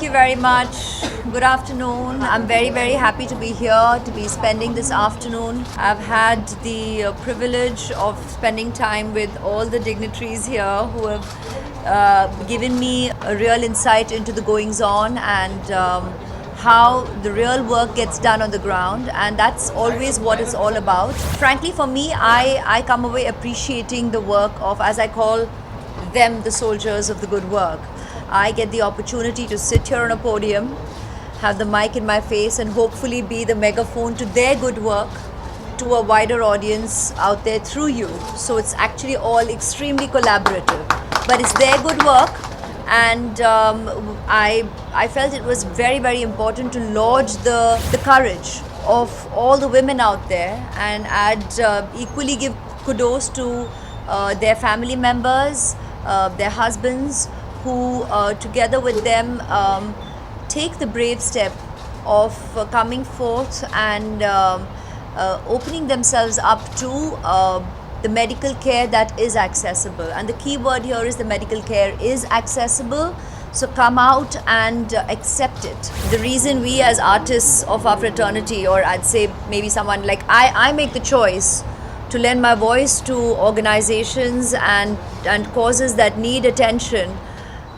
Thank you very much. Good afternoon. I'm very, very happy to be here, to be spending this afternoon. I've had the privilege of spending time with all the dignitaries here who have given me a real insight into the goings on and how the real work gets done on the ground, and that's always what it's all about. Frankly, for me, I come away appreciating the work of, as I call them, the soldiers of the good work. I get the opportunity to sit here on a podium, have the mic in my face, and hopefully be the megaphone to their good work to a wider audience out there through you. So it's actually all extremely collaborative, but it's their good work. And I felt it was very, very important to laud the courage of all the women out there, and I'd equally give kudos to their family members, their husbands, who together with them take the brave step of coming forth and opening themselves up to the medical care that is accessible. And the key word here is the medical care is accessible. So come out and accept it. The reason we as artists of our fraternity, or I'd say maybe someone like I make the choice to lend my voice to organizations and causes that need attention,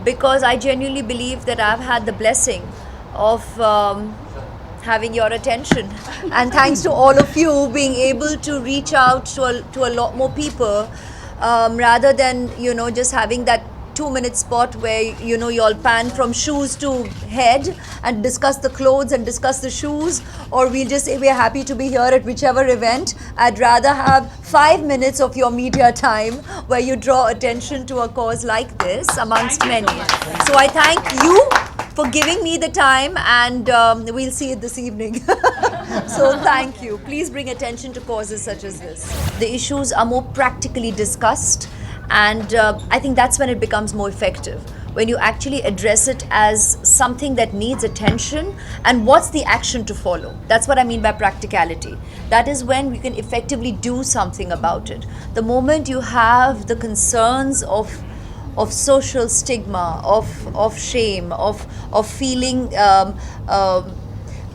because I genuinely believe that I've had the blessing of having your attention, and thanks to all of you being able to reach out to a lot more people, rather than just having that 2-minute spot where you all pan from shoes to head and discuss the clothes and discuss the shoes, or we'll just say we're happy to be here at whichever event. I'd rather have 5 minutes of your media time where you draw attention to a cause like this amongst many. So I thank you for giving me the time, and we'll see it this evening. So thank you. Please bring attention to causes such as this. The issues are more practically discussed, and I think that's when it becomes more effective, when you actually address it as something that needs attention and what's the action to follow. That's what I mean by practicality. That is when we can effectively do something about it. The moment you have the concerns of social stigma, of shame, of feeling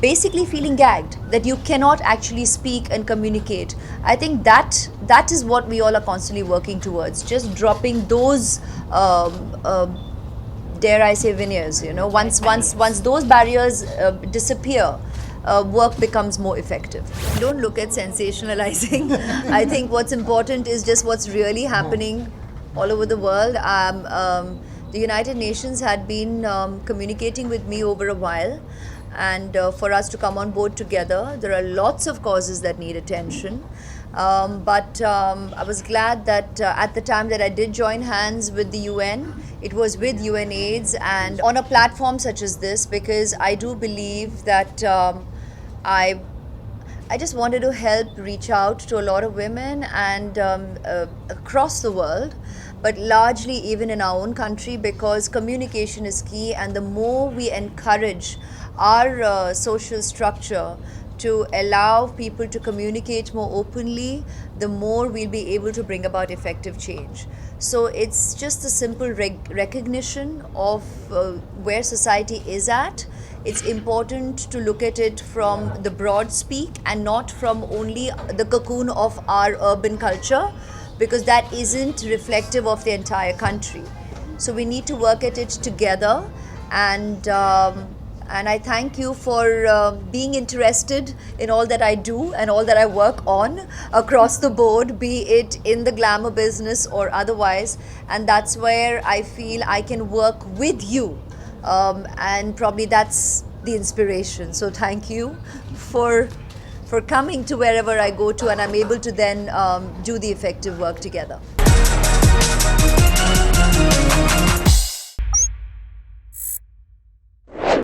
basically feeling gagged, that you cannot actually speak and communicate. I think that is what we all are constantly working towards, just dropping those dare I say veneers. Once those barriers disappear, work becomes more effective. Don't look at sensationalizing. I think what's important is just what's really happening all over the world. The United Nations had been communicating with me over a while, and for us to come on board together. There are lots of causes that need attention, but I was glad that at the time that I did join hands with the UN, it was with UNAIDS and on a platform such as this, because I do believe that I just wanted to help reach out to a lot of women and across the world, but largely even in our own country, because communication is key, and the more we encourage our social structure to allow people to communicate more openly, the more we'll be able to bring about effective change. So it's just a simple recognition of where society is at. It's important to look at it from the broad speak and not from only the cocoon of our urban culture, because that isn't reflective of the entire country. So we need to work at it together, and I thank you for being interested in all that I do and all that I work on across the board, be it in the glamour business or otherwise. And that's where I feel I can work with you, and probably that's the inspiration. So thank you for coming to wherever I go to, and I'm able to then do the effective work together.